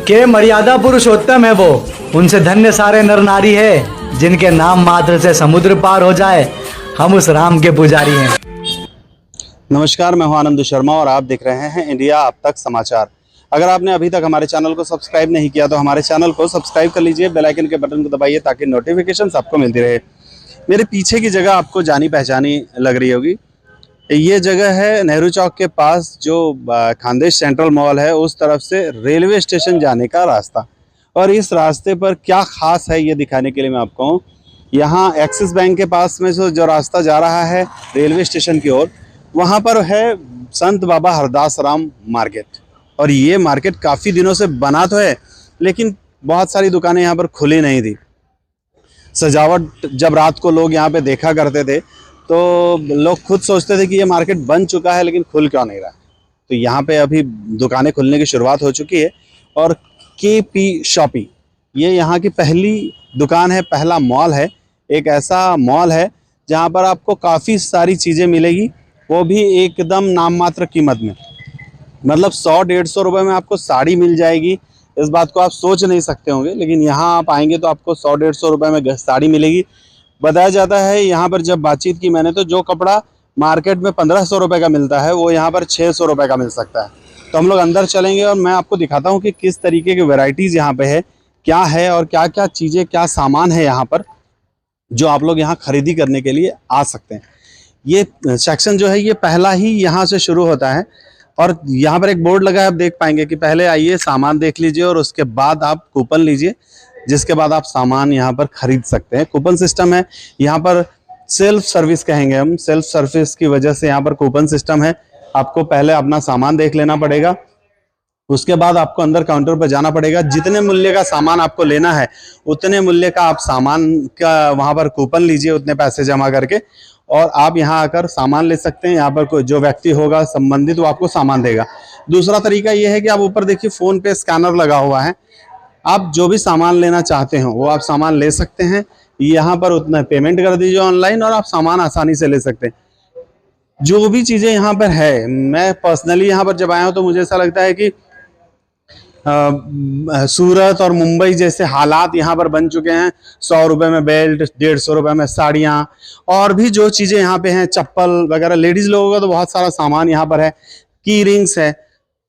के मर्यादा पुरुषोत्तम है वो, उनसे धन्य सारे नर नारी है, जिनके नाम मात्र से समुद्र पार हो जाए, हम उस राम के पुजारी हैं। नमस्कार, मैं हूं आनंद शर्मा और आप देख रहे हैं इंडिया अब तक समाचार। अगर आपने अभी तक हमारे चैनल को सब्सक्राइब नहीं किया तो हमारे चैनल को सब्सक्राइब कर लीजिए, बेल आइकन के बटन को दबाइए ताकि नोटिफिकेशंस आपको मिलती रहे। मेरे पीछे की जगह आपको जानी पहचानी लग रही होगी। ये जगह है नेहरू चौक के पास, जो खानदेश सेंट्रल मॉल है उस तरफ से रेलवे स्टेशन जाने का रास्ता। और इस रास्ते पर क्या खास है ये दिखाने के लिए मैं आपको हूँ। यहाँ एक्सिस बैंक के पास में से जो रास्ता जा रहा है रेलवे स्टेशन की ओर, वहाँ पर है संत बाबा हरदास राम मार्केट। और ये मार्केट काफ़ी दिनों से बना तो है, लेकिन बहुत सारी दुकानें यहाँ पर खुली नहीं थी। सजावट जब रात को लोग यहाँ पे देखा करते थे तो लोग खुद सोचते थे कि ये मार्केट बन चुका है लेकिन खुल क्यों नहीं रहा। तो यहाँ पे अभी दुकानें खुलने की शुरुआत हो चुकी है। और केपी शॉपी ये यहाँ की पहली दुकान है, पहला मॉल है। एक ऐसा मॉल है जहाँ पर आपको काफ़ी सारी चीज़ें मिलेगी, वो भी एकदम नाम मात्र कीमत में। मतलब 100-150 रुपये में आपको साड़ी मिल जाएगी। इस बात को आप सोच नहीं सकते होंगे, लेकिन यहाँ आप आएंगे तो आपको 100-150 रुपये में साड़ी मिलेगी। बताया जाता है यहाँ पर, जब बातचीत की मैंने, तो जो कपड़ा मार्केट में 1500 रुपये का मिलता है वो यहाँ पर 600 रुपये का मिल सकता है। तो हम लोग अंदर चलेंगे और मैं आपको दिखाता हूँ कि किस तरीके की वैरायटीज़ यहाँ पे है, क्या है और क्या क्या चीज़ें, क्या सामान है यहाँ पर जो आप लोग यहाँ खरीदी करने के लिए आ सकते हैं। ये सेक्शन जो है ये पहला ही यहाँ से शुरू होता है। और यहाँ पर एक बोर्ड लगा है, आप देख पाएंगे कि पहले आइए सामान देख लीजिए और उसके बाद आप कूपन लीजिए, जिसके बाद आप सामान यहाँ पर खरीद सकते हैं। कूपन सिस्टम है यहाँ पर, सेल्फ सर्विस कहेंगे हम। सेल्फ सर्विस की वजह से यहाँ पर कूपन सिस्टम है। आपको पहले अपना सामान देख लेना पड़ेगा, उसके बाद आपको अंदर काउंटर पर जाना पड़ेगा। जितने मूल्य का सामान आपको लेना है उतने मूल्य का आप सामान का वहाँ पर कूपन लीजिए, उतने पैसे जमा करके, और आप यहाँ आकर सामान ले सकते हैं। यहाँ पर कोई जो व्यक्ति होगा संबंधित वो आपको सामान देगा। दूसरा तरीका ये है कि आप ऊपर देखिए फ़ोन पे स्कैनर लगा हुआ है, आप जो भी सामान लेना चाहते हो वो आप सामान ले सकते हैं। यहाँ पर उतना पेमेंट कर दीजिए ऑनलाइन और आप सामान आसानी से ले सकते हैं। जो भी चीज़ें यहाँ पर है, मैं पर्सनली यहाँ पर जब आया हूँ तो मुझे ऐसा लगता है कि सूरत और मुंबई जैसे हालात यहाँ पर बन चुके हैं। 100 रुपये में बेल्ट, 150 रुपये में साड़ियाँ, और भी जो चीज़ें यहाँ पे हैं, चप्पल वगैरह, लेडीज़ लोगों का तो बहुत सारा सामान यहाँ पर है, की रिंग्स है।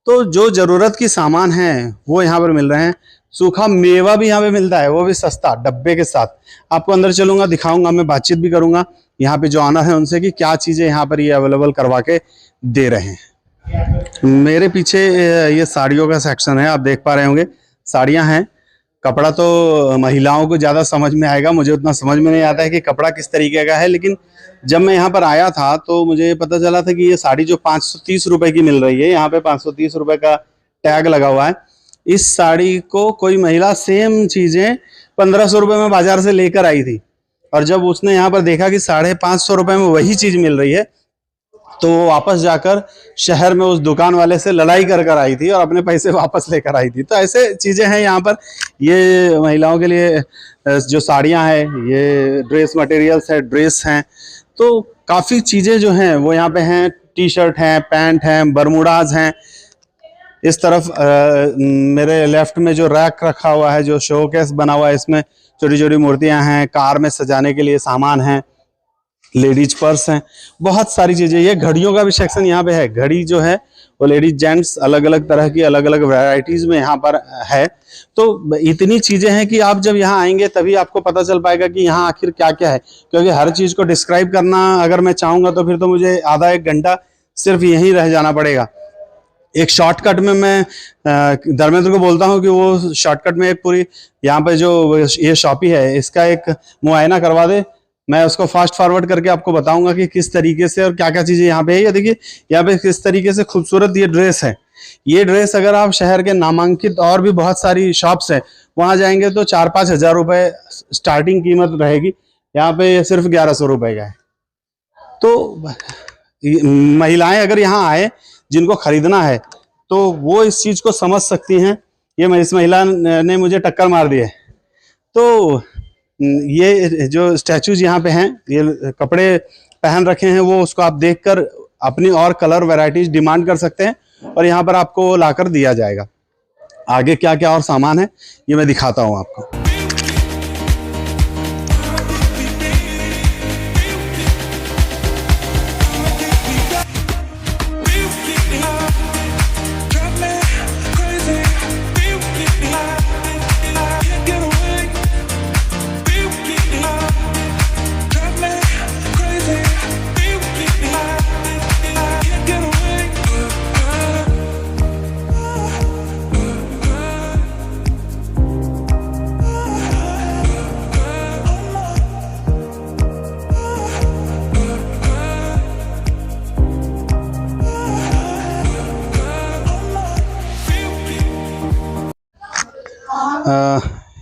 तो जो ज़रूरत की सामान है वो यहाँ पर मिल रहे हैं। सूखा मेवा भी यहाँ पे मिलता है, वो भी सस्ता, डब्बे के साथ। आपको अंदर चलूँगा, दिखाऊँगा, मैं बातचीत भी करूँगा यहाँ पे जो ऑनर है उनसे कि क्या चीज़ें यहाँ पर ये अवेलेबल करवा के दे रहे हैं। मेरे पीछे ये साड़ियों का सेक्शन है, आप देख पा रहे होंगे साड़ियाँ हैं। कपड़ा तो महिलाओं को ज़्यादा समझ में आएगा, मुझे उतना समझ में नहीं आता है कि कपड़ा किस तरीके का है। लेकिन जब मैं यहाँ पर आया था तो मुझे पता चला था कि ये साड़ी जो 530 रुपये की मिल रही है, यहाँ पे 530 रुपये का टैग लगा हुआ है। इस साड़ी को कोई महिला सेम चीज़ें 1500 रुपये में बाजार से लेकर आई थी, और जब उसने यहाँ पर देखा कि 550 रुपये में वही चीज़ मिल रही है तो वो वापस जाकर शहर में उस दुकान वाले से लड़ाई कर आई थी और अपने पैसे वापस लेकर आई थी। तो ऐसे चीज़ें हैं यहाँ पर। ये महिलाओं के लिए जो साड़ियाँ हैं, ये ड्रेस मटेरियल्स है, ड्रेस हैं, तो काफ़ी चीज़ें जो हैं वो यहाँ पे हैं। टी शर्ट हैं, पैंट हैं, बरमूडाज हैं। इस तरफ मेरे लेफ्ट में जो रैक रखा हुआ है, जो शोकेस बना हुआ है, इसमें छोटी छोटी मूर्तियाँ हैं, कार में सजाने के लिए सामान हैं, लेडीज पर्स हैं, बहुत सारी चीज़ें। ये घड़ियों का भी सेक्शन यहाँ पे है। घड़ी जो है वो लेडीज जेंट्स अलग अलग तरह की, अलग अलग वैरायटीज में यहाँ पर है। तो इतनी चीज़ें हैं कि आप जब यहाँ आएंगे तभी आपको पता चल पाएगा कि यहाँ आखिर क्या क्या है। क्योंकि हर चीज़ को डिस्क्राइब करना अगर मैं चाहूँगा तो फिर तो मुझे आधा एक घंटा सिर्फ यहीं रह जाना पड़ेगा। एक शॉर्टकट में मैं धर्मेंद्र को बोलता हूँ कि वो शॉर्टकट में एक पूरी यहाँ पे जो ये शॉपी है इसका एक मुआयना करवा दे। मैं उसको फास्ट फॉरवर्ड करके आपको बताऊंगा कि किस तरीके से और क्या क्या चीज़ें यहाँ पे है। ये देखिए यहाँ पे किस तरीके से खूबसूरत ये ड्रेस है। ये ड्रेस अगर आप शहर के नामांकित और भी बहुत सारी शॉप्स हैं वहाँ जाएंगे तो 4-5 हज़ार रुपये स्टार्टिंग कीमत रहेगी। यहाँ पे ये सिर्फ 1100 रुपये का है। तो महिलाएं अगर यहाँ आए जिनको खरीदना है तो वो इस चीज़ को समझ सकती हैं। ये इस महिला ने मुझे टक्कर मार दी है। तो ये जो स्टैचूज यहाँ पे हैं, ये कपड़े पहन रखे हैं, वो उसको आप देखकर अपनी और कलर वैरायटीज डिमांड कर सकते हैं और यहाँ पर आपको लाकर दिया जाएगा। आगे क्या क्या और सामान है ये मैं दिखाता हूँ आपको।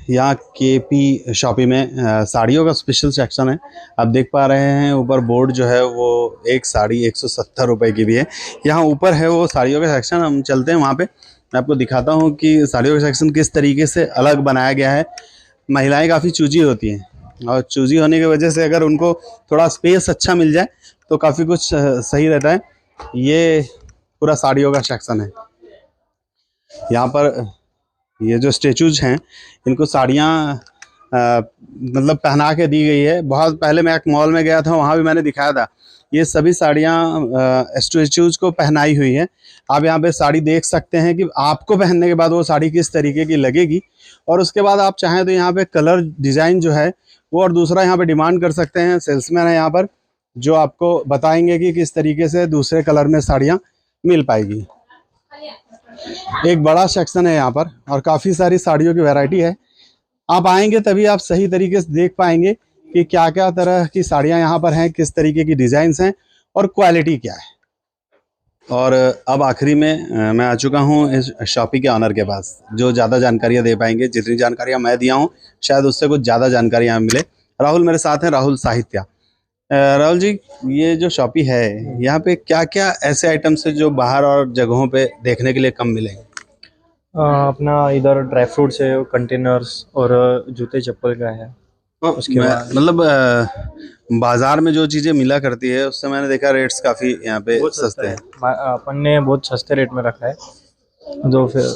यहाँ केपी शॉपी में साड़ियों का स्पेशल सेक्शन है। आप देख पा रहे हैं ऊपर बोर्ड जो है वो एक साड़ी 170 रुपये की भी है। यहाँ ऊपर है वो साड़ियों का सेक्शन, हम चलते हैं वहाँ पे, मैं आपको दिखाता हूँ कि साड़ियों का सेक्शन किस तरीके से अलग बनाया गया है। महिलाएं काफ़ी चूजी होती हैं और चूजी होने की वजह से अगर उनको थोड़ा स्पेस अच्छा मिल जाए तो काफ़ी कुछ सही रहता है। ये पूरा साड़ियों का सेक्शन है। यहाँ पर ये जो स्टेचूज हैं इनको साड़ियाँ मतलब पहना के दी गई है। बहुत पहले मैं एक मॉल में गया था, वहाँ भी मैंने दिखाया था। ये सभी साड़ियाँ स्टेचूज को पहनाई हुई है। आप यहाँ पे साड़ी देख सकते हैं कि आपको पहनने के बाद वो साड़ी किस तरीके की लगेगी, और उसके बाद आप चाहें तो यहाँ पे कलर डिज़ाइन जो है वो और दूसरा यहाँ पे डिमांड कर सकते हैं। सेल्समैन है यहाँ पर जो आपको बताएंगे कि किस तरीके से दूसरे कलर में साड़ियाँ मिल पाएगी। एक बड़ा सेक्शन है यहाँ पर और काफ़ी सारी साड़ियों की वैरायटी है। आप आएंगे तभी आप सही तरीके से देख पाएंगे कि क्या क्या तरह की साड़ियाँ यहाँ पर हैं, किस तरीके की डिज़ाइंस हैं और क्वालिटी क्या है। और अब आखिरी में मैं आ चुका हूँ इस शॉपी के ऑनर के पास, जो ज़्यादा जानकारियाँ दे पाएंगे। जितनी जानकारियाँ मैं दिया हूँ शायद उससे कुछ ज़्यादा जानकारियाँ मिले। राहुल मेरे साथ हैं, राहुल साहित्या। राहुल जी, ये जो शॉपी है यहाँ पे क्या क्या ऐसे आइटम्स है जो बाहर और जगहों पे देखने के लिए कम मिलेंगे? अपना इधर ड्राई फ्रूट्स है, कंटेनर्स और जूते चप्पल का है। उसके बाद मतलब बाजार में जो चीजें मिला करती है उससे मैंने देखा रेट्स काफी यहाँ पे सस्ते हैं। अपन ने बहुत सस्ते रेट में रखा है। तो फिर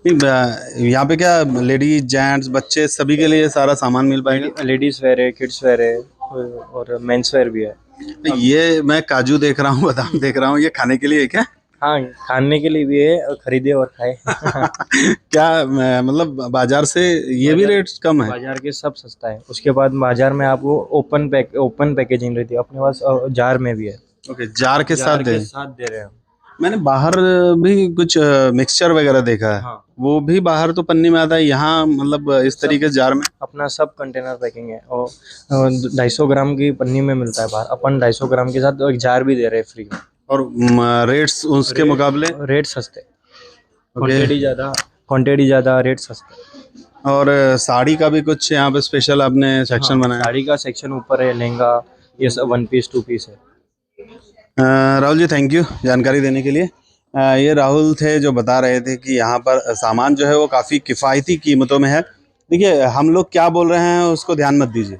यहाँ पे क्या लेडीज जेंट्स बच्चे सभी के लिए सारा सामान मिल पाएगा? लेडीज वेयर है, किड्स वेयर है और मेंस वेयर भी है। ये मैं काजू देख रहा हूँ, बादाम देख रहा हूँ, ये खाने के लिए है क्या? हाँ, खाने के लिए भी है और खरीदे और खाए। क्या मतलब बाजार से ये भी रेट कम है? बाजार के सब सस्ता है। उसके बाद बाजार में आपको ओपन पैकेजिंग रहती है, अपने पास जार में भी है। ओके, जार के साथ दे रहे हैं। मैंने बाहर भी कुछ मिक्सचर वगैरह देखा है। हाँ। वो भी बाहर तो पन्नी में आता है, यहाँ मतलब इस तरीके से जार में अपना सब कंटेनर पैकिंग है और 250 ग्राम की पन्नी में मिलता है बाहर। अपन 250 ग्राम के साथ एक जार भी दे रहे हैं फ्री में। और रेट्स उसके मुकाबले रेट सस्ते, क्वांटिटी ज़्यादा, रेट सस्ते। और साड़ी का भी कुछ यहाँ पे स्पेशल आपने सेक्शन बनाया? साड़ी का सेक्शन ऊपर है, लहंगा, ये सब 1 पीस 2 पीस है। राहुल जी थैंक यू जानकारी देने के लिए। ये राहुल थे जो बता रहे थे कि यहाँ पर सामान जो है वो काफ़ी किफ़ायती कीमतों में है। देखिए, हम लोग क्या बोल रहे हैं उसको ध्यान मत दीजिए।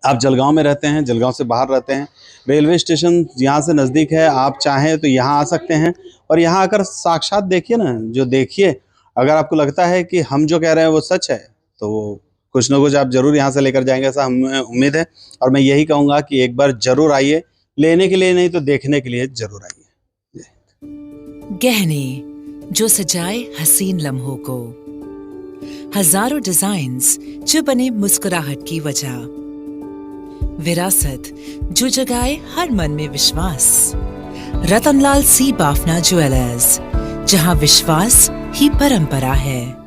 आप जलगांव में रहते हैं, जलगांव से बाहर रहते हैं, रेलवे स्टेशन यहाँ से नज़दीक है, आप चाहें तो यहाँ आ सकते हैं और यहाँ आकर साक्षात देखिए ना, जो देखिए अगर आपको लगता है कि हम जो कह रहे हैं वो सच है तो कुछ ना कुछ आप ज़रूर यहाँ से लेकर जाएंगे, ऐसा हमें उम्मीद है। और मैं यही कहूँगा कि एक बार ज़रूर आइए, लेने के लिए नहीं तो देखने के लिए ज़रूर आइए। गहने जो सजाए हसीन लम्हों को, हजारों डिजाइन्स जो बने मुस्कुराहट की वजह, विरासत जो जगाए हर मन में विश्वास। रतनलाल सी बाफना ज्वेलर्स, जहां विश्वास ही परंपरा है।